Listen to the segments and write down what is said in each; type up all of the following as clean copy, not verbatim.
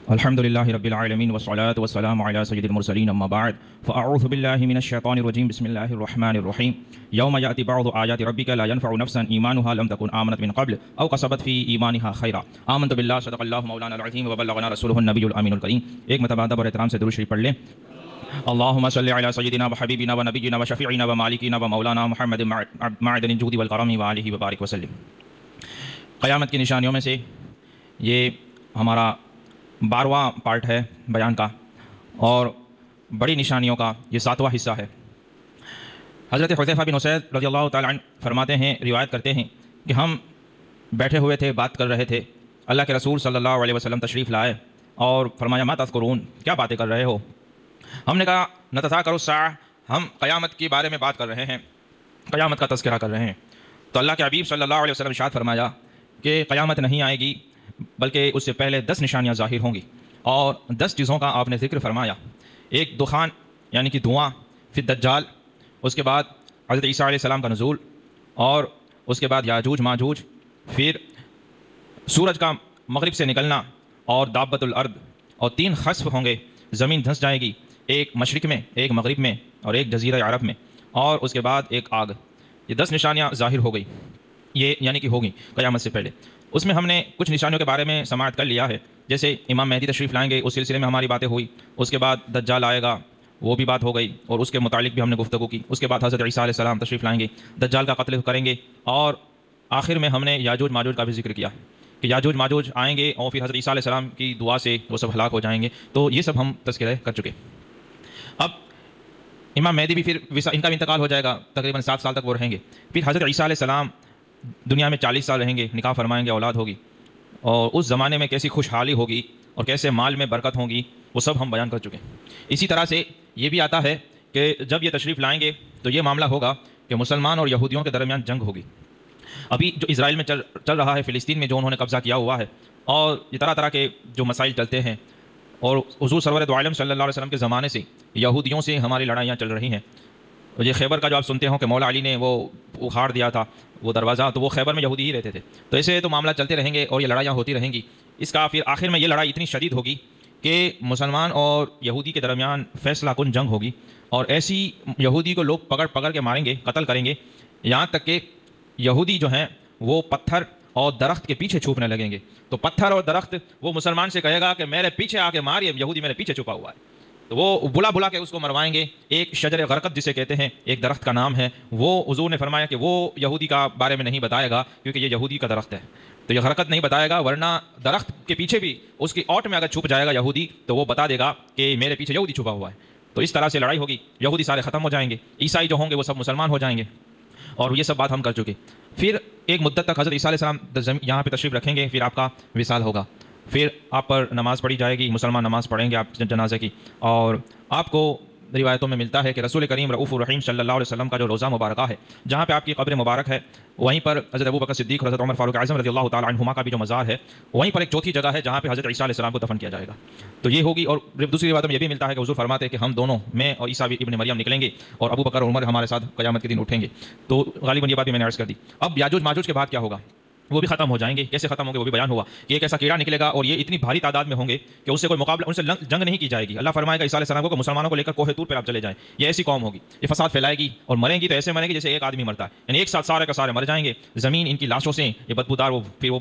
الحمد لله رب العالمين والصلاة والسلام على سيد المرسلين أما بعد فأعوذ بالله من الشيطان الرجيم بسم الله الرحمن الرحيم يوم يأتي بعض آيات ربك لا ينفع نفسا إيمانها لم تكن آمنت من قبل أو كسبت في إيمانها خيرا آمنت بالله صدق الله مولانا العظيم وبلغنا رسوله النبي الأمين الكريم. ایک مرتبہ ادب اور احترام سے درود شریف پڑھ لیں. اللهم صل على سيدنا وحبيبنا ونبينا وشفيعنا ومالكنا ومولانا محمد معدن الجود والكرم وآله وبارك وسلم. قیامت کی نشانیوں میں سے یہ ہمارا 12واں پارٹ ہے بیان کا اور بڑی نشانیوں کا یہ 7واں حصہ ہے. حضرت حذیفہ بن اسید رضی اللہ تعالیٰ عنہ فرماتے ہیں، روایت کرتے ہیں کہ ہم بیٹھے ہوئے تھے، بات کر رہے تھے. اللہ کے رسول صلی اللہ علیہ وسلم تشریف لائے اور فرمایا ما تذکرون، کیا باتیں کر رہے ہو؟ ہم نے کہا نتذاکر الساعہ، ہم قیامت کے بارے میں بات کر رہے ہیں، قیامت کا تذکرہ کر رہے ہیں. تو اللہ کے حبیب صلی اللہ علیہ وسلم ارشاد فرمایا کہ قیامت نہیں آئے گی بلکہ اس سے پہلے 10 نشانیاں ظاہر ہوں گی اور 10 چیزوں کا آپ نے ذکر فرمایا. ایک دخان یعنی کہ دھواں، پھر دجال، اس کے بعد حضرت عیسیٰ علیہ السلام کا نزول، اور اس کے بعد یاجوج ماجوج، پھر سورج کا مغرب سے نکلنا اور دابۃ الارض، اور 3 خسف ہوں گے، زمین دھنس جائے گی، ایک مشرق میں، ایک مغرب میں اور ایک جزیرہ عرب میں، اور اس کے بعد ایک آگ. یہ 10 نشانیاں ظاہر ہو گئی، یہ یعنی کہ ہوگی قیامت سے پہلے. اس میں ہم نے کچھ نشانیوں کے بارے میں سماعت کر لیا ہے، جیسے امام مہدی تشریف لائیں گے، اس سلسلے میں ہماری باتیں ہوئی. اس کے بعد دجال آئے گا، وہ بھی بات ہو گئی اور اس کے متعلق بھی ہم نے گفتگو کی. اس کے بعد حضرت عیسیٰ علیہ السلام تشریف لائیں گے، دجال کا قتل کریں گے، اور آخر میں ہم نے یاجوج ماجوج کا بھی ذکر کیا کہ یاجوج ماجوج آئیں گے اور پھر حضرت عیسیٰ علیہ السلام کی دعا سے وہ سب ہلاک ہو جائیں گے. تو یہ سب ہم تذکرہ کر چکے. اب امام مہدی بھی پھر ان کا بھی انتقال ہو جائے گا، تقریباً 7 سال تک وہ رہیں گے. پھر حضرت عیسیٰ علیہ السلام دنیا میں 40 سال رہیں گے، نکاح فرمائیں گے، اولاد ہوگی، اور اس زمانے میں کیسی خوشحالی ہوگی اور کیسے مال میں برکت ہوگی وہ سب ہم بیان کر چکے. اسی طرح سے یہ بھی آتا ہے کہ جب یہ تشریف لائیں گے تو یہ معاملہ ہوگا کہ مسلمان اور یہودیوں کے درمیان جنگ ہوگی. ابھی جو اسرائیل میں چل رہا ہے، فلسطین میں جو انہوں نے قبضہ کیا ہوا ہے، اور یہ طرح طرح کے جو مسائل چلتے ہیں، اور حضور سرور دو عالم صلی اللہ علیہ وسلم کے زمانے سے یہودیوں سے ہماری لڑائیاں چل رہی ہیں. یہ خیبر کا جو آپ سنتے ہوں کہ مولا علی نے وہ اکھاڑ دیا تھا وہ دروازہ، تو وہ خیبر میں یہودی ہی رہتے تھے. تو ایسے تو معاملہ چلتے رہیں گے اور یہ لڑائیاں ہوتی رہیں گی. اس کا پھر آخر میں یہ لڑائی اتنی شدید ہوگی کہ مسلمان اور یہودی کے درمیان فیصلہ کن جنگ ہوگی، اور ایسی یہودی کو لوگ پکڑ کے ماریں گے، قتل کریں گے، یہاں تک کہ یہودی جو ہیں وہ پتھر اور درخت کے پیچھے چھپنے لگیں گے. تو پتھر اور درخت وہ مسلمان سے کہے گا کہ میرے پیچھے آ کے ماریے، یہودی میرے پیچھے چھپا ہوا ہے. تو وہ بلا کے اس کو مروائیں گے. ایک شجر غرقد جسے کہتے ہیں، ایک درخت کا نام ہے، وہ حضور نے فرمایا کہ وہ یہودی کا بارے میں نہیں بتائے گا کیونکہ یہ یہودی کا درخت ہے. تو یہ غرقد نہیں بتائے گا، ورنہ درخت کے پیچھے بھی اس کی اوٹ میں اگر چھپ جائے گا یہودی تو وہ بتا دے گا کہ میرے پیچھے یہودی چھپا ہوا ہے. تو اس طرح سے لڑائی ہوگی، یہودی سارے ختم ہو جائیں گے، عیسائی جو ہوں گے وہ سب مسلمان ہو جائیں گے، اور یہ سب بات ہم کر چکے. پھر ایک مدت تک حضرت عیسیٰ علیہ السلام یہاں پہ تشریف رکھیں گے، پھر آپ کا وصال ہوگا. پھر آپ پر نماز پڑھی جائے گی، مسلمان نماز پڑھیں گے آپ جنازے کی. اور آپ کو روایتوں میں ملتا ہے کہ رسول کریم رؤوف الرحیم صلی اللہ علیہ وسلم کا جو روضہ مبارکہ ہے، جہاں پہ آپ کی قبر مبارک ہے، وہیں پر حضرت ابوبکر صدیق اور حضرت عمر فاروق اعظم رضی اللہ تعالیٰ عنہما کا بھی جو مزار ہے، وہیں پر ایک چوتھی جگہ ہے جہاں پہ حضرت عیسیٰ علیہ السلام کو دفن کیا جائے گا. تو یہ ہوگی. اور دوسری روایت میں یہ بھی ملتا ہے کہ حضور فرماتے ہیں کہ ہم دونوں، میں اور عیسیٰ ابن مریم نکلیں گے اور ابوبکر اور عمر ہمارے ساتھ قیامت کے دن اٹھیں گے. تو غالباً یہ بات بھی میں نے عرض کر دی. اب یاجوج ماجوج کے بعد کیا ہوگا؟ وہ بھی ختم ہو جائیں گے. کیسے ختم ہوں گے وہ بھی بیان ہوا کہ ایک ایسا کیڑا نکلے گا اور یہ اتنی بھاری تعداد میں ہوں گے کہ اس سے کوئی مقابلہ، ان سے جنگ نہیں کی جائے گی. اللہ فرمائے گا عیسیٰ علیہ السلام کو کہ مسلمانوں کو لے کر کوہ طور پہ آپ چلے جائیں. یہ ایسی قوم ہوگی، یہ فساد پھیلائے گی اور مریں گی تو ایسے مریں گی جیسے ایک آدمی مرتا ہے، یعنی ایک ساتھ سارے کا سارے مر جائیں گے. زمین ان کی لاشوں سے یہ بدبودار، پھر وہ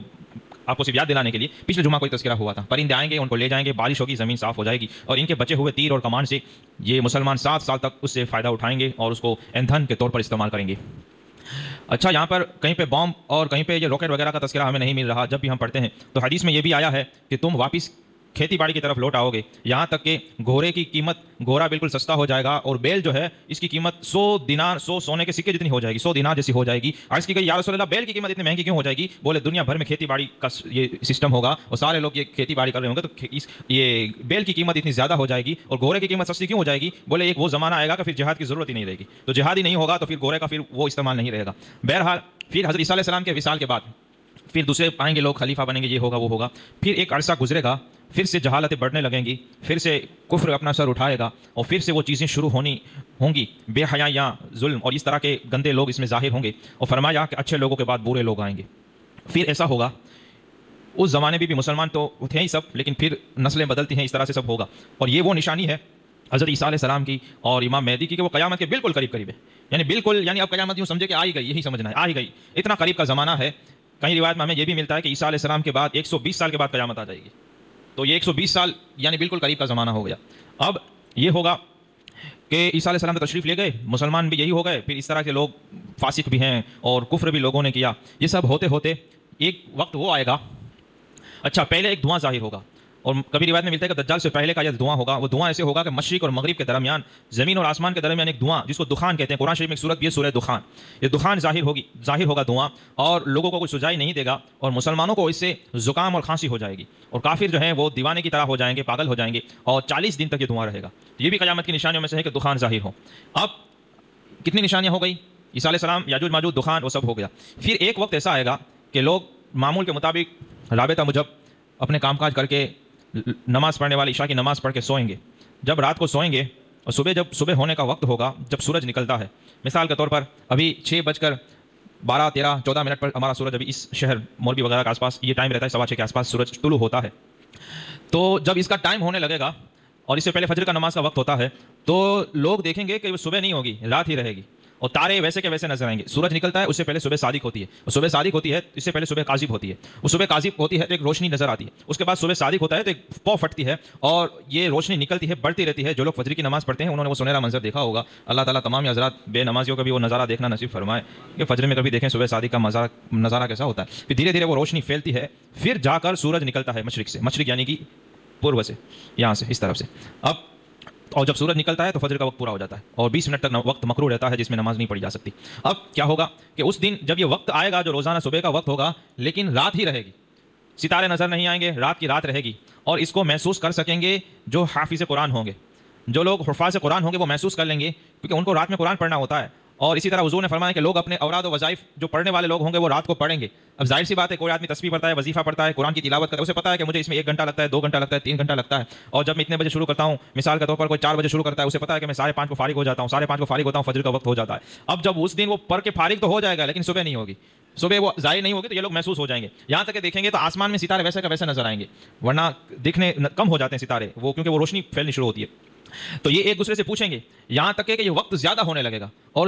آپ کو صرف یاد دلانے کے لیے پچھلے جمعہ کوئی تذکرہ ہوا تھا، پرندے آئیں گے ان کو لے جائیں گے، بارش ہوگی، زمین صاف ہو جائے گی، اور ان کے بچے ہوئے تیر اور کمان سے یہ مسلمان 7 سال تک اس سے فائدہ اٹھائیں گے اور اس کو ایندھن کے طور پر استعمال کریں گے. اچھا، یہاں پر کہیں پہ بام اور کہیں پہ یہ راکٹ وغیرہ کا تذکرہ ہمیں نہیں مل رہا. جب بھی ہم پڑھتے ہیں تو حدیث میں یہ بھی آیا ہے کہ تم واپس کھیتی باڑی کی طرف لوٹ آؤ گے، یہاں تک کہ گھوڑے کی قیمت، گھوڑا بالکل سستا ہو جائے گا، اور بیل جو ہے اس کی قیمت 100 دینار، 100 سونے کے سکے جتنی ہو جائے گی، 100 دینار جیسی ہو جائے گی. عرض کی گئی یا رسول اللہ بیل کی قیمت اتنی مہنگی کیوں ہو جائے گی؟ بولے دنیا بھر میں کھیتی باڑی کا یہ سسٹم ہوگا اور سارے لوگ یہ کھیتی باڑی کر رہے ہوں گے، تو یہ بیل کی قیمت اتنی زیادہ ہو جائے گی اور گھوڑے کی قیمت سستی کیوں ہو جائے گی؟ بولے ایک وہ زمانہ آئے گا کہ پھر جہاد کی ضرورت ہی نہیں رہے گی، تو جہاد ہی نہیں ہوگا تو پھر گھوڑے کا پھر وہ استعمال نہیں رہے گا. بہرحال پھر حضرت عیسیٰ علیہ السلام کے وصال کے بعد پھر دوسرے آئیں گے لوگ، خلیفہ بنیں گے، یہ ہوگا وہ ہوگا. پھر ایک عرصہ گزرے گا، پھر سے جہالتیں بڑھنے لگیں گی، پھر سے کفر اپنا سر اٹھائے گا، اور پھر سے وہ چیزیں شروع ہوں گی، بے حیائیاں، ظلم اور اس طرح کے گندے لوگ اس میں ظاہر ہوں گے. اور فرمایا کہ اچھے لوگوں کے بعد برے لوگ آئیں گے. پھر ایسا ہوگا اس زمانے میں بھی مسلمان تو تھے ہی سب، لیکن پھر نسلیں بدلتی ہیں، اس طرح سے سب ہوگا. اور یہ وہ نشانی ہے حضرت عیسیٰ علیہ السلام کی اور امام مہدی کی کہ وہ قیامت کے بالکل قریب قریب ہے. یعنی بالکل، یعنی اب قیامت یوں سمجھے کہ آ ہی گئی، یہی سمجھنا ہے، آ ہی گئی، اتنا قریب کا زمانہ ہے. کہیں روایت میں ہمیں یہ بھی ملتا ہے کہ عیسیٰ علیہ السلام کے بعد 120 سال کے بعد قیامت آ جائے گی. تو یہ 120 سال یعنی بالکل قریب کا زمانہ ہو گیا. اب یہ ہوگا کہ عیسیٰ علیہ السلام تشریف لے گئے، مسلمان بھی یہی ہو گئے، پھر اس طرح کے لوگ فاسق بھی ہیں اور کفر بھی لوگوں نے کیا. یہ سب ہوتے ہوتے ایک وقت وہ آئے گا، اچھا پہلے ایک دھواں ظاہر ہوگا، اور کبھی روایت میں ملتا ہے کہ دجال سے پہلے کا یہ دھواں ہوگا. وہ دھواں ایسے ہوگا کہ مشرق اور مغرب کے درمیان، زمین اور آسمان کے درمیان ایک دھواں جس کو دخان کہتے ہیں، قرآن شریف میں ایک سورت بھی ہے سورہ دخان. یہ دخان ظاہر ہوگا دھواں، اور لوگوں کو کوئی سجائی نہیں دے گا، اور مسلمانوں کو اس سے زکام اور کھانسی ہو جائے گی، اور کافر جو ہیں وہ دیوانے کی طرح ہو جائیں گے، پاگل ہو جائیں گے، اور 40 دن تک یہ دھواں رہے گا. یہ بھی قیامت کی نشانیوں میں سے ہے کہ دخان ظاہر ہو. اب کتنی نشانیاں ہو گئی؟ عیسیٰ علیہ السلام، یاجوج ماجوج، دخان، وہ سب ہو گیا. پھر ایک وقت ایسا آئے گا کہ لوگ معمول کے مطابق رابطہ مجب اپنے کام کاج کر کے نماز پڑھنے والے عشاء کی نماز پڑھ کے سوئیں گے. جب رات کو سوئیں گے اور جب صبح ہونے کا وقت ہوگا، جب سورج نکلتا ہے، مثال کے طور پر ابھی 6:12 13 14 منٹ پر ہمارا سورج ابھی اس شہر مولوی وغیرہ کے آس پاس یہ ٹائم رہتا ہے، 6:15 کے آس پاس سورج طلوع ہوتا ہے. تو جب اس کا ٹائم ہونے لگے گا اور اس سے پہلے فجر کا نماز کا وقت ہوتا ہے، تو لوگ دیکھیں گے کہ وہ صبح نہیں ہوگی، رات ہی رہے گی، اور تارے ویسے کے ویسے نظر آئیں گے. سورج نکلتا ہے، اس سے پہلے صبح صادق ہوتی ہے، اور صبح صادق ہوتی ہے اس سے پہلے صبح کاذب ہوتی ہے. وہ صبح کاذب ہوتی ہے تو ایک روشنی نظر آتی ہے، اس کے بعد صبح صادق ہوتا ہے تو ایک پاؤ پھٹتی ہے، اور یہ روشنی نکلتی ہے، بڑھتی رہتی ہے. جو لوگ فجر کی نماز پڑھتے ہیں انہوں نے وہ سنہرا منظر دیکھا ہوگا. اللہ تعالیٰ تمام حضرات بے نمازیوں کا بھی وہ نظارہ دیکھنا نصیب فرمائے کہ فجر میں کبھی دیکھیں صبح صادق کا نظارہ کیسا ہوتا ہے. پھر دھیرے دھیرے وہ روشنی پھیلتی ہے، پھر جا کر سورج نکلتا ہے مشرق سے، مشرق یعنی کہ پورو سے، یہاں سے اس طرف سے. اور جب سورج نکلتا ہے تو فجر کا وقت پورا ہو جاتا ہے، اور 20 منٹ تک وقت مکروہ رہتا ہے جس میں نماز نہیں پڑھی جا سکتی. اب کیا ہوگا کہ اس دن جب یہ وقت آئے گا جو روزانہ صبح کا وقت ہوگا، لیکن رات ہی رہے گی، ستارے نظر نہیں آئیں گے، رات کی رات رہے گی. اور اس کو محسوس کر سکیں گے جو حافظ قرآن ہوں گے، جو لوگ حفاظ قرآن ہوں گے وہ محسوس کر لیں گے، کیونکہ ان کو رات میں قرآن پڑھنا ہوتا ہے. اور اسی طرح حضور نے فرمایا کہ لوگ اپنے اوراد و وظائف جو پڑھنے والے لوگ ہوں گے وہ رات کو پڑھیں گے. اب ظاہر سی بات ہے، کوئی آدمی تسبیح پڑھتا ہے، وظیفہ پڑھتا ہے، قرآن کی تلاوت کرتا ہے، اسے پتا ہے کہ مجھے اس میں 1 گھنٹہ لگتا ہے، 2 گھنٹہ لگتا ہے، 3 گھنٹہ لگتا ہے. اور جب میں اتنے بجے شروع کرتا ہوں، مثال کے طور پر کوئی 4 بجے شروع کرتا ہے، اسے پتا ہے کہ میں 5:30 کو فارغ ہو جاتا ہوں، 5:30 کو فارغ ہوتا ہوں، فجر کا وقت ہو جاتا ہے. اب جب اس دن وہ پڑھ کے فارغ تو ہو جائے گا، لیکن صبح نہیں ہوگی، صبح وہ ظاہر نہیں ہوگی، تو یہ لوگ محسوس ہو جائیں گے. یہاں تک کہ دیکھیں گے تو آسمان میں ستارے ویسے کا ویسے نظر آئیں گے، ورنہ دیکھنے کم ہو جاتے ہیں ستارے وہ، کیونکہ وہ روشنی پھیلنی شروع ہوتی ہے. تو یہ ایک دوسرے سے پوچھیں گے، یہاں تک کہ یہ وقت زیادہ ہونے لگے گا، اور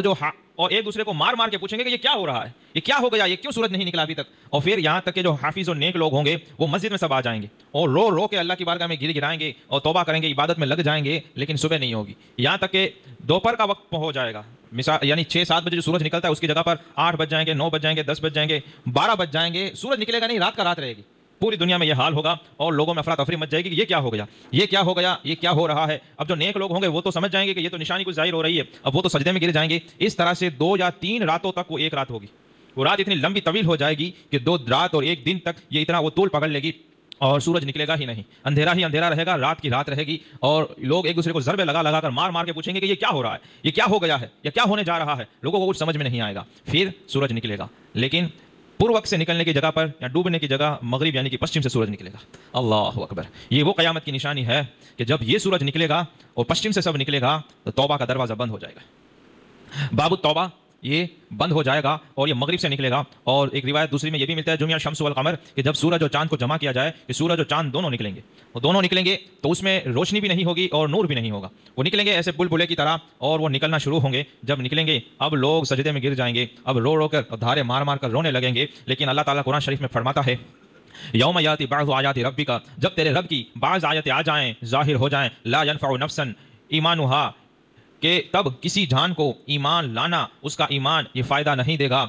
ایک دوسرے کو مار مار کے پوچھیں گے کہ یہ کیا ہو رہا ہے، یہ کیا ہو گیا، یہ کیوں سورج نہیں نکلا ابھی تک. اور پھر یہاں تک کہ جو حافظ اور نیک لوگ ہوں گے وہ مسجد میں سب آ جائیں گے اور رو رو کے اللہ کی بارگاہ میں گرائیں گے اور توبہ کریں گے، عبادت میں لگ جائیں گے، لیکن صبح نہیں ہوگی. یہاں تک کہ دوپہر کا وقت ہو جائے گا، مثال یعنی 6-7 بجے جو سورج نکلتا ہے اس کی جگہ پر 8 بج جائیں گے، 9 بج جائیں گے، 10 بج جائیں گے، 12 بج جائیں گے، سورج نکلے گا نہیں، رات کا رات رہے گی. پوری دنیا میں یہ حال ہوگا اور لوگوں میں افراتفری مچ جائے گی کہ یہ کیا ہو گیا، یہ کیا ہو گیا، یہ کیا ہو رہا ہے. اب جو نیک لوگ ہوں گے وہ تو سمجھ جائیں گے کہ یہ تو نشانی کچھ ظاہر ہو رہی ہے، اب وہ تو سجدے میں گر جائیں گے. اس طرح سے 2 یا 3 راتوں تک وہ ایک رات ہوگی. وہ رات اتنی لمبی طویل ہو جائے گی کہ 2 رات اور 1 دن تک یہ اتنا وہ طول پکڑ لے گی اور سورج نکلے گا ہی نہیں، اندھیرا ہی اندھیرا رہے گا، رات کی رات رہے گی. اور لوگ ایک دوسرے کو ضربے لگا لگا کر مار مار کے پوچھیں گے کہ یہ کیا ہو رہا ہے، یہ کیا ہو گیا ہے، یہ کیا ہونے جا رہا ہے. لوگوں کو کچھ سمجھ میں نہیں آئے گا. پھر سورج نکلے گا، لیکن پور وقت سے نکلنے کی جگہ پر یا ڈوبنے کی جگہ مغرب یعنی کہ پشچم سے سورج نکلے گا. اللہ اکبر. یہ وہ قیامت کی نشانی ہے کہ جب یہ سورج نکلے گا اور پشچم سے سب نکلے گا تو توبہ کا دروازہ بند ہو جائے گا، باب التوبہ یہ بند ہو جائے گا اور یہ مغرب سے نکلے گا. اور ایک روایت دوسری میں یہ بھی ملتا ہے جمعہ شمس والقمر، کہ جب سورج اور چاند کو جمع کیا جائے کہ سورج اور چاند دونوں نکلیں گے، اور دونوں نکلیں گے تو اس میں روشنی بھی نہیں ہوگی اور نور بھی نہیں ہوگا. وہ نکلیں گے ایسے بلبلے کی طرح اور وہ نکلنا شروع ہوں گے. جب نکلیں گے اب لوگ سجدے میں گر جائیں گے، اب رو رو کر دھارے مار مار کر رونے لگیں گے. لیکن اللہ تعالیٰ قرآن شریف میں فرماتا ہے یوم یاتی بعض آیات ربک، جب تیرے رب کی بعض آیتیں آ جائیں، ظاہر ہو جائیں، لا ينفع نفسا ایمانھا، کہ تب کسی جان کو ایمان لانا، اس کا ایمان یہ فائدہ نہیں دے گا.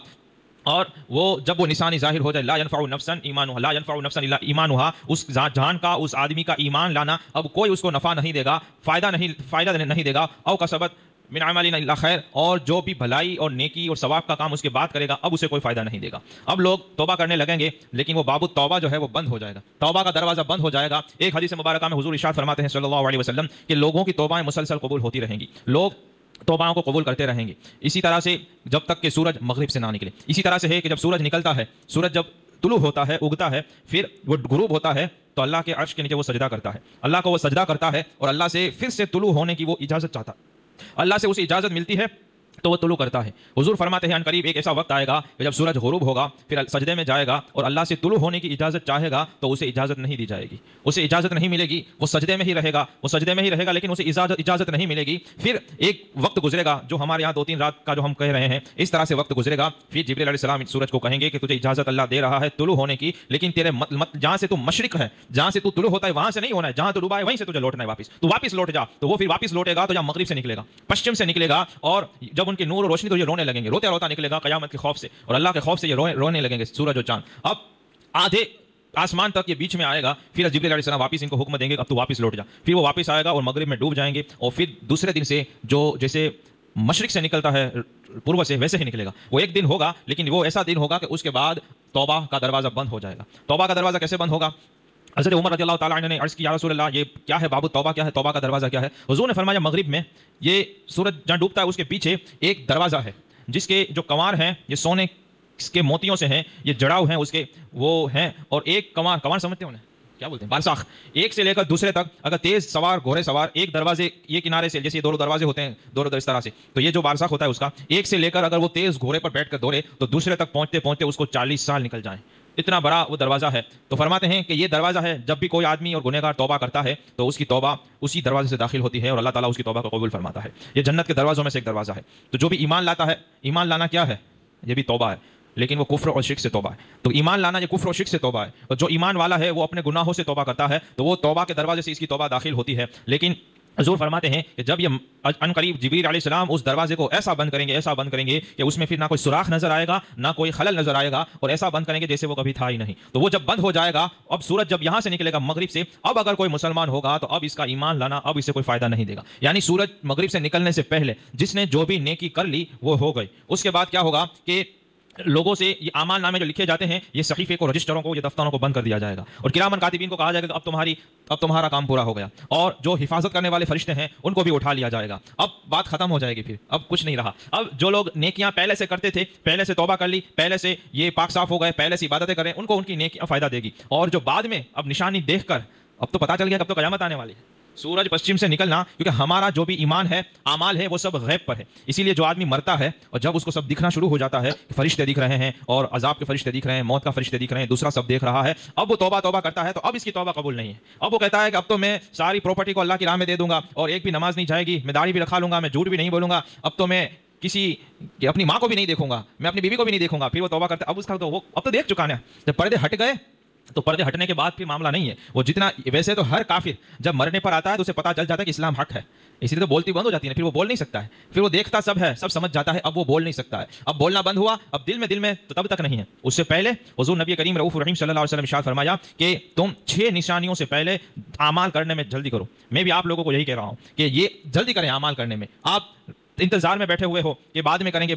اور وہ جب وہ نشانی ظاہر ہو جائے، لا ينفع نفسا ایمانھا، لا ينفع نفسا الا ایمانھا، اس جان کا، اس آدمی کا ایمان لانا اب کوئی اس کو نفع نہیں دے گا، فائدہ نہیں دے گا. او کسبت من عمل الا خیر، اور جو بھی بھلائی اور نیکی اور ثواب کا کام اس کے بعد کرے گا اب اسے کوئی فائدہ نہیں دے گا. اب لوگ توبہ کرنے لگیں گے لیکن وہ باب التوبہ جو ہے وہ بند ہو جائے گا، توبہ کا دروازہ بند ہو جائے گا. ایک حدیث مبارکہ میں حضور ارشاد فرماتے ہیں صلی اللہ علیہ وسلم کہ لوگوں کی توبائیں مسلسل قبول ہوتی رہیں گی، لوگ توباؤں کو قبول کرتے رہیں گے اسی طرح سے جب تک کہ سورج مغرب سے نہ نکلے. اسی طرح سے ہے کہ جب سورج نکلتا ہے، سورج جب طلوع ہوتا ہے، اگتا ہے، پھر وہ غروب ہوتا ہے تو اللہ کے عرش کے نیچے وہ سجدہ کرتا ہے، اللہ کو وہ سجدہ کرتا ہے اور اللہ سے پھر سے طلوع ہونے کی وہ اجازت چاہتا ہے. اللہ سے اسے اجازت ملتی ہے تو وہ طلوع کرتا ہے۔ حضور فرماتے ہیں ان قریب ایک ایسا وقت آئے گا کہ جب سورج غروب ہوگا، پھر سجدے میں جائے گا اور اللہ سے طلوع ہونے کی اجازت چاہے گا تو اسے اجازت نہیں دی جائے گی، اسے اجازت نہیں ملے گی، وہ سجدے میں ہی رہے گا، لیکن اسے اجازت نہیں ملے گی۔ پھر ایک وقت گزرے گا جو ہمارے یہاں 2-3 رات کا جو ہم کہہ رہے ہیں، اس طرح سے وقت گزرے گا۔ پھر جبریل علیہ السلام سورج کو کہیں گے کہ تجھے اجازت اللہ دے رہا ہے طلوع ہونے کی، لیکن تیرے جہاں سے تو مشرق ہے، جہاں سے تو طلوع ہوتا ہے وہاں سے نہیں ہونا ہے، جہاں تو ڈوبا ہے وہیں سے تجھے لوٹنا ہے، واپس لوٹ جا۔ تو وہ پھر واپس لوٹے گا تو یا مغرب سے نکلے گا، پشچم سے نکلے گا، اور جب ان کی نور اور روشنی تو یہ رونے لگیں گے، روتا روتا نکلے گا قیامت کے خوف سے، اور اللہ کے خوف سے یہ رونے لگیں گے سورج اور چاند۔ اب آدھے آسمان تک یہ بیچ میں آئے گا، پھر جبریل علیہ السلام واپس ان کو حکم دیں گے اب تو واپس لوٹ جا، پھر وہ واپس آئے گا اور مغرب میں ڈوب جائیں گے، اور پھر دوسرے دن سے جو جیسے مشرق سے نکلتا ہے پورو سے ویسے ہی نکلے گا۔ وہ ایک دن ہوگا، لیکن وہ ایسا دن ہوگا کہ اس کے بعد توبہ کا دروازہ بند ہو جائے گا۔ توبہ کا دروازہ کیسے بند ہوگا؟ حضرت عمر رضی اللہ تعالیٰ عنہ نے عرض کیا یا رسول اللہ یہ کیا ہے، باب التوبہ کیا ہے، توبہ کا دروازہ کیا ہے؟ حضور نے فرمایا مغرب میں یہ سورج جہاں ڈوبتا ہے اس کے پیچھے ایک دروازہ ہے جس کے جو کنوار ہیں یہ سونے کے موتیوں سے ہیں، یہ جڑاؤ ہیں اس کے وہ ہیں، اور ایک کنوار سمجھتے ہیں انہیں کیا بولتے ہیں، بارساخ، ایک سے لے کر دوسرے تک اگر تیز سوار گھوڑے سوار ایک دروازے یہ کنارے سے، جیسے یہ دو دروازے ہوتے ہیں دو اس طرح سے، تو یہ جو بارساخ ہوتا ہے اس کا ایک سے لے کر اگر وہ تیز گھوڑے پر بیٹھ کر دوڑے تو دوسرے تک پہنچتے پہنچتے اس کو 40 سال نکل جائیں، اتنا بڑا وہ دروازہ ہے۔ تو فرماتے ہیں کہ یہ دروازہ ہے، جب بھی کوئی آدمی اور گنہگار توبہ کرتا ہے تو اس کی توبہ اسی دروازے سے داخل ہوتی ہے اور اللہ تعالیٰ اس کی توبہ کو قبول فرماتا ہے۔ یہ جنت کے دروازوں میں سے ایک دروازہ ہے۔ تو جو بھی ایمان لاتا ہے، ایمان لانا کیا ہے؟ یہ بھی توبہ ہے، لیکن وہ کفر اور شرک سے توبہ ہے۔ تو ایمان لانا یہ کفر اور شرک سے توبہ ہے، اور جو ایمان والا ہے وہ اپنے گناہوں سے توبہ کرتا ہے تو وہ توبہ کے دروازے سے اس کی توبہ داخل ہوتی ہے۔ لیکن حضور فرماتے ہیں کہ جب یہ ان قریب جبریل علیہ السلام اس دروازے کو ایسا بند کریں گے کہ اس میں پھر نہ کوئی سوراخ نظر آئے گا، نہ کوئی خلل نظر آئے گا، اور ایسا بند کریں گے جیسے وہ کبھی تھا ہی نہیں۔ تو وہ جب بند ہو جائے گا، اب سورج جب یہاں سے نکلے گا مغرب سے، اب اگر کوئی مسلمان ہوگا تو اب اس کا ایمان لانا اب اسے کوئی فائدہ نہیں دے گا، یعنی سورج مغرب سے نکلنے سے پہلے جس نے جو بھی نیکی کر لی وہ ہو گئی۔ اس کے بعد کیا ہوگا کہ لوگوں سے یہ اعمال نامے جو لکھے جاتے ہیں، یہ صحیفے کو، رجسٹروں کو، یہ دفتروں کو بند کر دیا جائے گا، اور کرامن کاتبین کو کہا جائے گا کہ اب تمہارا کام پورا ہو گیا، اور جو حفاظت کرنے والے فرشتے ہیں ان کو بھی اٹھا لیا جائے گا۔ اب بات ختم ہو جائے گی، پھر اب کچھ نہیں رہا۔ اب جو لوگ نیکیاں پہلے سے کرتے تھے، پہلے سے توبہ کر لی، پہلے سے یہ پاک صاف ہو گئے، پہلے سے عبادتیں کریں، ان کو ان کی نیکیاں فائدہ دے گی، اور جو بعد میں اب نشانی دیکھ کر اب تو پتہ چل گیا کہ اب تو قیامت آنے والی ہے، سورج پشچم سے نکلنا، کیونکہ ہمارا جو بھی ایمان ہے، اعمال ہے، وہ سب غیب پر ہے۔ اسی لیے جو آدمی مرتا ہے اور جب اس کو سب دکھنا شروع ہو جاتا ہے، فرشتے دکھ رہے ہیں اور عذاب کے فرشتے دکھ رہے ہیں، موت کا فرشتے دکھ رہے ہیں، دوسرا سب دیکھ رہا ہے، اب وہ توبہ کرتا ہے تو اب اس کی توبہ قبول نہیں ہے۔ اب وہ کہتا ہے کہ اب تو میں ساری پراپرٹی کو اللہ کی راہ میں دے دوں گا، اور ایک بھی نماز نہیں جائے گی، میں داڑھی بھی رکھا لوں گا، میں جھوٹ بھی نہیں بولوں گا، اب تو میں اپنی ماں کو بھی نہیں دیکھوں گا، میں اپنی بیوی کو بھی نہیں دیکھوں گا۔ پھر وہ توبہ کرتا ہے، اب اس کا تو وہ اب تو دیکھ چکا ہے، جب پردے ہٹ گئے تو پردے ہٹنے کے بعد پھر معاملہ نہیں ہے وہ جتنا، ویسے تو ہر کافر جب مرنے پر آتا ہے تو اسے پتہ چل جاتا ہے کہ اسلام حق ہے، اسی لیے تو بولتی بند ہو جاتی ہے، پھر وہ بول نہیں سکتا ہے، پھر وہ دیکھتا سب ہے، سب سمجھ جاتا ہے، اب وہ بول نہیں سکتا ہے، اب بولنا بند ہوا، اب دل میں تو تب تک نہیں ہے۔ اس سے پہلے حضور نبی کریم رؤوف الرحیم صلی اللہ علیہ وسلم ارشاد فرمایا کہ تم 6 نشانیوں سے پہلے اعمال کرنے میں جلدی کرو۔ میں بھی آپ لوگوں کو یہی کہہ رہا ہوں کہ یہ جلدی کریں اعمال کرنے میں، آپ انتظار میں بیٹھے ہوئے ہو کہ بعد میں کریں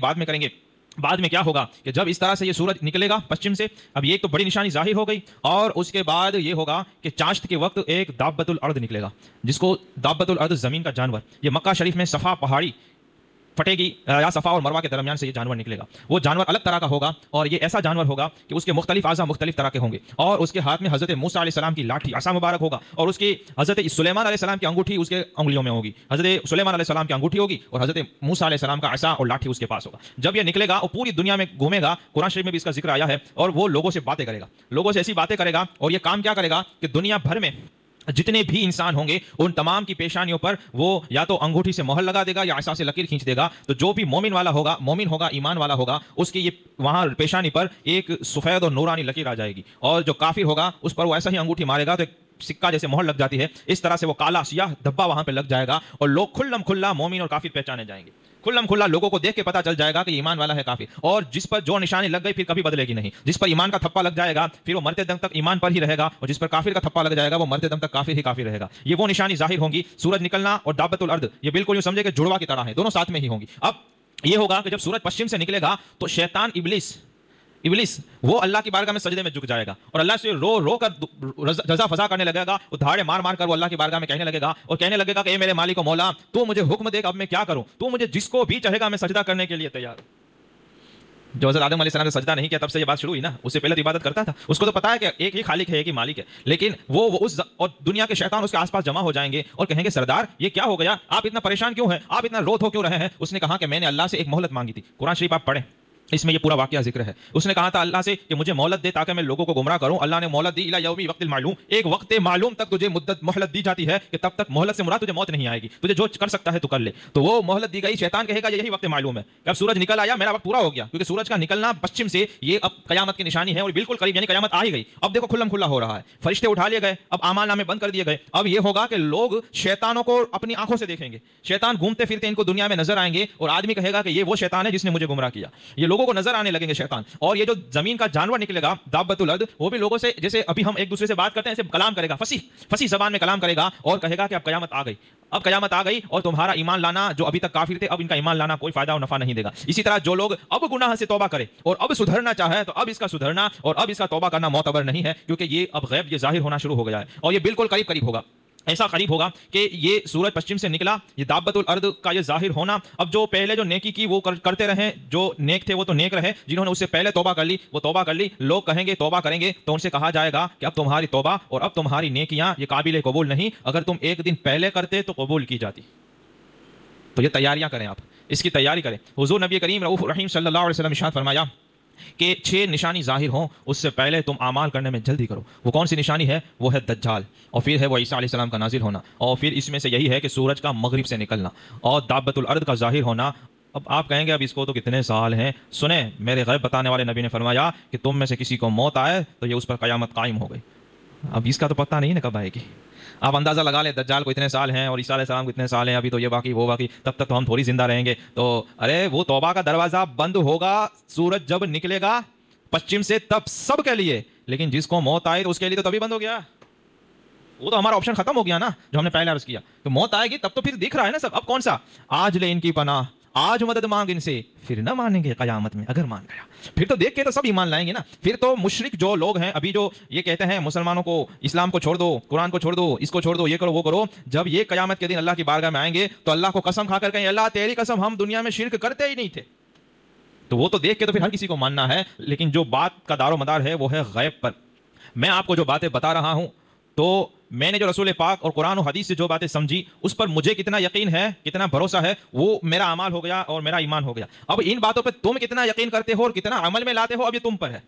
گے، بعد میں کیا ہوگا کہ جب اس طرح سے یہ سورج نکلے گا پشچم سے، اب یہ تو بڑی نشانی ظاہر ہو گئی، اور اس کے بعد یہ ہوگا کہ چاشت کے وقت ایک دابۃ الارض نکلے گا، جس کو دابۃ الارض زمین کا جانور، یہ مکہ شریف میں صفا پہاڑی پھٹے گی، یا صفا اور مروہ کے درمیان سے یہ جانور نکلے گا، وہ جانور الگ طرح کا ہوگا، اور یہ ایسا جانور ہوگا کہ اس کے مختلف اعضاء مختلف طرح کے ہوں گے، اور اس کے ہاتھ میں حضرت موسیٰ علیہ السلام کی لاٹھی عصا مبارک ہوگا، اور اس کی حضرت سلیمان علیہ السلام کی انگوٹھی اس کے انگلیوں میں ہوگی، حضرت سلیمان علیہ السلام کی انگوٹھی ہوگی اور حضرت موسیٰ علیہ السلام کا عصا اور لاٹھی اس کے پاس ہوگا۔ جب یہ نکلے گا اور پوری دنیا میں گھومے گا، قرآن شریف میں بھی اس کا ذکر آیا ہے، اور وہ لوگوں سے باتیں کرے گا، لوگوں سے ایسی باتیں کرے گا، اور یہ کام کیا کرے گا کہ دنیا بھر میں جتنے بھی انسان ہوں گے ان تمام کی پیشانیوں پر وہ یا تو انگوٹھی سے مہر لگا دے گا یا عصا سے لکیر کھینچ دے گا، تو جو بھی مومن ہوگا ایمان والا ہوگا، اس کی یہ وہاں پیشانی پر ایک سفید اور نورانی لکیر آ جائے گی، اور جو کافر ہوگا اس پر وہ ایسا ہی انگوٹھی مارے گا تو ایک سکہ جیسے مہر لگ جاتی ہے، اس طرح سے وہ کالا سیاہ دھبا وہاں پہ لگ جائے گا، اور لوگ کھلم کھلا مومن اور کافر پہچانے جائیں گے، کھلم کھلا لوگوں کو دیکھ کے پتہ چل جائے گا کہ ایمان والا ہے کافر، اور جس پر جو نشانی لگ گئی پھر کبھی بدلے گی نہیں، جس پر ایمان کا تھپا لگ جائے گا پھر وہ مرتے دم تک ایمان پر ہی رہے گا، اور جس پر کافر کا تھپا لگ جائے گا وہ مرتے دم تک کافر ہی کافر رہے گا۔ یہ وہ نشانی ظاہر ہوں گی، سورج نکلنا اور دابۃ الارض، یہ بالکل یوں سمجھے کہ جڑوا کی طرح ہیں، دونوں ساتھ میں ہی ہوں گی۔ اب یہ ہوگا کہ جب سورج پشچم سے نکلے گا تو شیطان ابلیس وہ اللہ کی بارگاہ میں سجدے میں جھک جائے گا، اور اللہ سے رو کر جزا فضا کرنے لگے گا، وہ دھاڑے مار کر وہ اللہ کی بارگاہ میں کہنے لگے گا، اور کہنے لگے گا کہ اے میرے مالک و مولا، تو مجھے حکم دے کہ اب میں کیا کروں، تو مجھے جس کو بھی چاہے گا میں سجدہ کرنے کے لیے تیار ہوں، جو حضرت آدم علیہ السلام نے سجدہ نہیں کیا تب سے یہ بات شروع ہوئی نا، اس سے پہلے تو عبادت کرتا تھا، اس کو تو پتا ہے کہ ایک ہی خالق ہے، ایک ہی مالک ہے، لیکن وہ اس اور دنیا کے شیطان اس کے آس پاس جمع ہو جائیں گے اور کہیں گے سردار یہ کیا ہو گیا، آپ اتنا پریشان کیوں ہیں، آپ اتنا روت ہو کیوں رہے ہیں؟ اس نے کہا کہ میں نے اللہ سے ایک مہلت مانگی تھی، قرآن شریف آپ پڑھیں، اس میں یہ پورا واقعہ ذکر ہے، اس نے کہا تھا اللہ سے کہ مجھے مہلت دے تاکہ میں لوگوں کو گمراہ کروں، اللہ نے مہلت دی الی یوم وقت المعلوم، ایک وقت معلوم تک تجھے مدت مہلت دی جاتی ہے کہ تب تک مہلت سے مراد تجھے موت نہیں آئے گی، تجھے جو کر سکتا ہے تو کر لے، تو وہ مہلت دی گئی، شیطان کہے گا یہی وقت معلوم ہے، اب سورج نکل آیا میرا وقت پورا ہو گیا، کیونکہ سورج کا نکلنا پچھم سے یہ اب قیامت کی نشانی ہے اور بالکل قریب، یعنی قیامت آ ہی گئی، اب دیکھو کھلم کھلا ہو رہا ہے، فرشتے اٹھا لیے گئے، اب اعمال نامے بند کر دیے گئے، اب یہ ہوگا کہ لوگ شیطانوں کو اپنی آنکھوں سے دیکھیں گے، شیطان گھومتے پھرتے ان کو دنیا میں نظر آئیں گے اور آدمی کہے گا کہ یہ وہ شیطان ہے جس نے مجھے گمراہ کیا، یہ لوگوں کو نظر آنے لگیں گے شیطان، اور یہ جو زمین کا جانور نکلے گا دابۃ الارض وہ بھی لوگوں سے جیسے ابھی ہم ایک دوسرے سے بات کرتے ہیں ایسے کلام کرے گا، فصیح زبان میں کلام کرے گا اور کہے گا کہ اب قیامت آ گئی، اب قیامت آ گئی اور تمہارا ایمان لانا جو ابھی تک کافر تھے اب ان کا ایمان لانا کوئی فائدہ اور نفع نہیں دے گا، اسی طرح جو لوگ اب گناہ سے توبہ کرے اور اب سدھرنا چاہے تو اب اس کا سدھرنا اور اب اس کا توبہ کرنا معتبر نہیں ہے، کیونکہ یہ اب غیب یہ ظاہر ہونا شروع ہو گیا ہے اور یہ بالکل قریب قریب ہوگا، ایسا قریب ہوگا کہ یہ سورج پشچم سے نکلا، یہ دابۃ الارض کا یہ ظاہر ہونا، اب جو پہلے جو نیکی کی وہ کرتے رہیں، جو نیک تھے وہ تو نیک رہے، جنہوں نے اس سے پہلے توبہ کر لی وہ توبہ کر لی، لوگ کہیں گے توبہ کریں گے تو ان سے کہا جائے گا کہ اب تمہاری توبہ اور اب تمہاری نیکیاں یہ قابل قبول نہیں، اگر تم ایک دن پہلے کرتے تو قبول کی جاتی، تو یہ تیاریاں کریں، آپ اس کی تیاری کریں۔ حضور نبی کریم رؤوف الرحیم صلی اللہ علیہ وسلم ارشاد فرمایا کہ 6 نشانی ظاہر ہوں اس سے پہلے تم اعمال کرنے میں جلدی کرو، وہ کون سی نشانی ہے؟ وہ ہے دجال، اور پھر ہے وہ عیسیٰ علیہ السلام کا نازل ہونا، اور پھر اس میں سے یہی ہے کہ سورج کا مغرب سے نکلنا اور دابۃ الارض کا ظاہر ہونا۔ اب آپ کہیں گے اب اس کو تو کتنے سال ہیں، سنیں میرے غیب بتانے والے نبی نے فرمایا کہ تم میں سے کسی کو موت آئے تو یہ اس پر قیامت قائم ہو گئی، اب اس کا تو پتہ نہیں نا کب آئے گی، آپ اندازہ لگا لیں دجال کو اتنے سال ہیں اور عیسیٰ علیہ السلام کو اتنے سال ہیں، ابھی تو یہ باقی وہ باقی، تب تک تو ہم تھوڑی زندہ رہیں گے، تو ارے وہ توبہ کا دروازہ بند ہوگا سورج جب نکلے گا پچھم سے تب سب کے لیے، لیکن جس کو موت آئے تو اس کے لیے تو تبھی بند ہو گیا، وہ تو ہمارا آپشن ختم ہو گیا نا جو ہم نے پہلے عرض کیا کہ موت آئے گی تب تو پھر دکھ رہا ہے نا سب، اب کون سا آج لے ان کی پناہ، آج مدد مانگ ان سے، پھر نہ مانیں گے قیامت میں، اگر مان گیا پھر تو دیکھ کے تو سب ایمان لائیں گے نا، پھر تو مشرک جو لوگ ہیں ابھی جو یہ کہتے ہیں مسلمانوں کو اسلام کو چھوڑ دو، قرآن کو چھوڑ دو، اس کو چھوڑ دو، یہ کرو وہ کرو، جب یہ قیامت کے دن اللہ کی بارگاہ میں آئیں گے تو اللہ کو قسم کھا کر کہیں اللہ تیری قسم ہم دنیا میں شرک کرتے ہی نہیں تھے، تو وہ تو دیکھ کے تو پھر ہر کسی کو ماننا ہے، لیکن جو بات کا دار و مدار ہے وہ ہے غیب پر۔ میں آپ کو جو باتیں بتا رہا ہوں تو میں نے جو رسول پاک اور قرآن و حدیث سے جو باتیں سمجھی اس پر مجھے کتنا یقین ہے، کتنا بھروسہ ہے، وہ میرا اعمال ہو گیا اور میرا ایمان ہو گیا۔ اب ان باتوں پہ تم کتنا یقین کرتے ہو اور کتنا عمل میں لاتے ہو اب یہ تم پر ہے،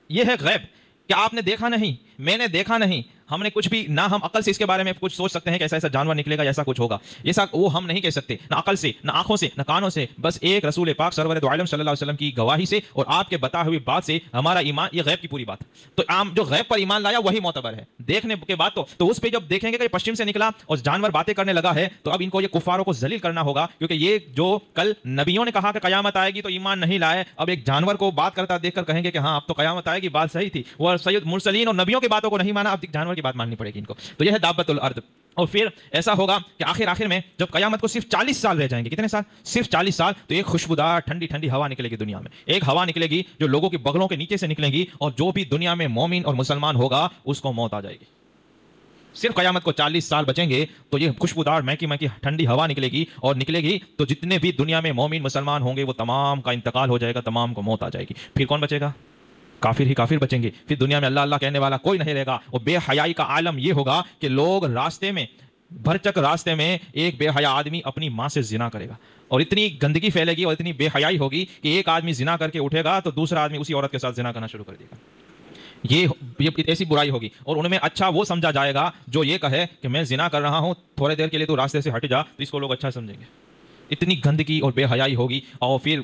یہ ہے غیب کہ آپ نے دیکھا نہیں، میں نے دیکھا نہیں، ہم نے کچھ بھی نہ ہم عقل سے اس کے بارے میں کچھ سوچ سکتے ہیں کہ ایسا ایسا جانور نکلے گا، ایسا کچھ ہوگا، ایسا وہ ہم نہیں کہہ سکتے، نہ عقل سے، نہ آنکھوں سے، نہ کانوں سے، بس ایک رسول پاک سرور دو عالم صلی اللہ علیہ وسلم کی گواہی سے اور آپ کے بتا ہوئی بات سے ہمارا ایمان، یہ غیب کی پوری بات، تو عام جو غیب پر ایمان لایا وہی معتبر ہے، دیکھنے کے بعد تو اس پہ جب دیکھیں گے کہ پشچم سے نکلا اور جانور باتیں کرنے لگا ہے تو اب ان کو یہ کفاروں کو ذلیل کرنا ہوگا، کیونکہ یہ جو کل نبیوں نے کہا کہ قیامت آئے گی تو ایمان نہیں لائے، اب ایک جانور کو بات کرتا دیکھ کر کہیں گے کہ ہاں اب تو قیامت آئے گی، بات صحیح تھی، وہ سید مرسلین اور نبیوں کی باتوں کو نہیں مانا، اب جانور کی بات ماننی پڑے گی ان کو، تو یہ ہے دابۃ الارض۔ اور پھر ایسا ہوگا کہ آخر میں جب قیامت کو صرف 40 سال رہ جائیں گے، کتنے سال؟ صرف 40 سال، تو ایک خوشبودار ٹھنڈی ٹھنڈی ہوا نکلے گی دنیا میں، ایک ہوا نکلے گی جو لوگوں کی بغلوں کے نیچے سے نکلیں گی، اور جو بھی دنیا میں مومن اور مسلمان ہوگا اس کو موت آ جائے گی، صرف قیامت کو 40 سال بچیں گے تو یہ خوشبودار مہکی مہکی ٹھنڈی ہوا نکلے گی، اور نکلے گی تو جتنے بھی دنیا میں مومن مسلمان ہوں گے وہ تمام کا انتقال ہو جائے گا، تمام کو موت آ جائے گی، پھر کون بچے گا؟ کافر ہی کافر بچیں گے، پھر دنیا میں اللہ اللہ کہنے والا کوئی نہیں رہے گا، اور بے حیائی کا عالم یہ ہوگا کہ لوگ راستے میں بھرچک راستے میں ایک بے حیا آدمی اپنی ماں سے زنا کرے گا، اور اتنی گندگی پھیلے گی اور اتنی بے حیائی ہوگی کہ ایک آدمی زنا کر کے اٹھے گا تو دوسرا آدمی اسی عورت کے ساتھ زنا کرنا شروع کر دے گا، یہ ایسی برائی ہوگی، اور ان میں اچھا وہ سمجھا جائے گا جو یہ کہے کہ میں زنا کر رہا ہوں تھوڑے دیر کے لیے تو راستے سے ہٹ جا، تو اس کو لوگ اچھا سمجھیں گے، اتنی گندگی اور بے حیائی ہوگی۔ اور پھر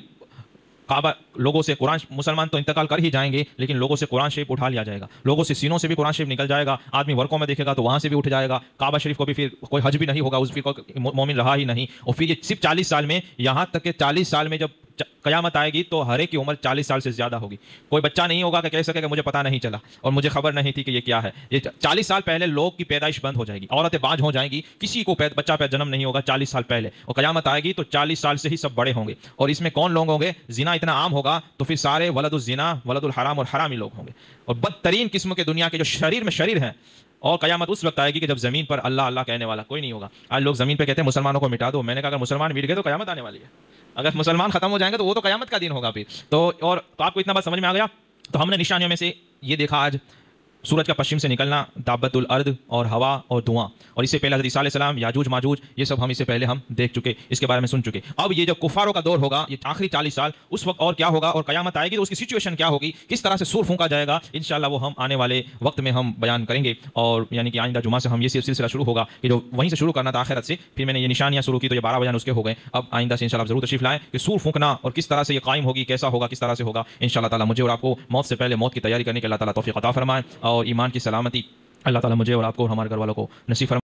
کعبہ لوگوں سے قرآن، مسلمان تو انتقال کر ہی جائیں گے لیکن لوگوں سے قرآن شریف اٹھا لیا جائے گا، لوگوں سے سینوں سے بھی قرآن شریف نکل جائے گا، آدمی ورقوں میں دیکھے گا تو وہاں سے بھی اٹھ جائے گا، کعبہ شریف کو بھی پھر کوئی حج بھی نہیں ہوگا، اس پھر مومن رہا ہی نہیں، اور پھر یہ صرف 40 سال میں، یہاں تک کہ 40 سال میں جب قیامت آئے گی تو ہر ایک کی عمر 40 سال سے زیادہ ہوگی، کوئی بچہ نہیں ہوگا کہ کہہ سکے کہ مجھے پتہ نہیں چلا اور مجھے خبر نہیں تھی کہ یہ کیا ہے، یہ 40 سال پہلے لوگ کی پیدائش بند ہو جائے گی، عورتیں باج ہو جائیں گی، کسی کو بچہ پہ جنم نہیں ہوگا 40 سال پہلے، اور قیامت آئے گی تو 40 سال سے ہی سب بڑے ہوں گے، اور اس میں کون لوگ ہوں گے؟ زنا اتنا عام ہوگا تو پھر سارے ولد الزنا، ولد الحرام اور حرامی لوگ ہوں گے، اور بدترین قسم کے دنیا کے جو شریر میں شریر ہیں اور قیامت اس وقت آئے گی کہ جب زمین پر اللہ اللہ کہنے والا کوئی نہیں ہوگا. آج لوگ زمین پہ کہتے ہیں مسلمانوں کو مٹا دو. میں نے کہا اگر مسلمان مٹ گئے تو قیامت آنے والی ہے. اگر مسلمان ختم ہو جائیں گے تو وہ تو قیامت کا دن ہوگا پھر. تو آپ کو اتنا بات سمجھ میں آ گیا. تو ہم نے نشانیوں میں سے یہ دیکھا آج سورج کا پشچم سے نکلنا, دابت الارض اور ہوا اور دھواں, اور اس سے پہلے حضرت عیسیٰ علیہ السلام, یاجوج ماجوج, یہ سب ہم اس سے پہلے ہم دیکھ چکے, اس کے بارے میں سن چکے. اب یہ جو کفاروں کا دور ہوگا, یہ آخری 40 سال, اس وقت اور کیا ہوگا اور قیامت آئے گی تو اس کی سچویشن کیا ہوگی, کس طرح سے سور پھونکا جائے گا, انشاءاللہ وہ ہم آنے والے وقت میں ہم بیان کریں گے. اور یعنی کہ آئندہ جمعہ سے ہم یہ سلسلہ شروع ہوگا کہ جو وہیں سے شروع کرنا تھا آخرت سے, پھر میں نے یہ نشانیاں شروع کی تو یہ 12 بیان اس کے ہو گئے. اب آئندہ سے انشاءاللہ ضرور تشریف لائیں کہ سور پھونکنا اور کس طرح سے یہ قائم ہوگی, کیسا ہوگا, کس طرح سے ہوگا. انشاءاللہ تعالی مجھے اور آپ کو موت سے پہلے موت کی تیاری کرنے کے اللہ تعالی توفیق عطا فرمائے, اور ایمان کی سلامتی اللہ تعالی مجھے اور آپ کو اور ہمارے گھر والوں کو نصیب فرمائے.